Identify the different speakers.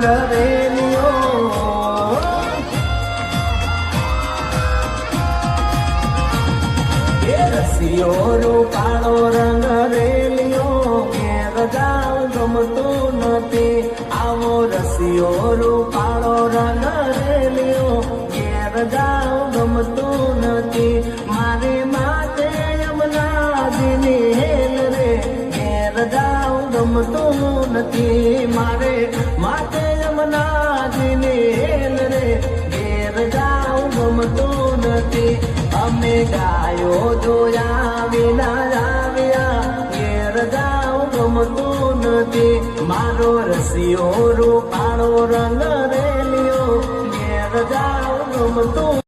Speaker 1: રંગ રેલિયો રસિયો રૂપાળો રંગ રેલિયો ઘેર જાઉં ગમતું નથી આવો રસિયો રૂપાળો રંગ રેલિયો ઘેર જાઉં ગમતું નથી મારે માથે યમુનાજીની હેલ રે ઘેર જાઉં ગમતું નથી મારે માથે યમુનાજીની હેલ રે ઘેર જાઉં ગમતું નથી અમે ગાયો જોયા વિના આવ્યા ઘેર જાઉં ગમતું નથી મારો રસિયો રૂપાળો રંગ રેલિયો ઘેર જાઉં ગમતું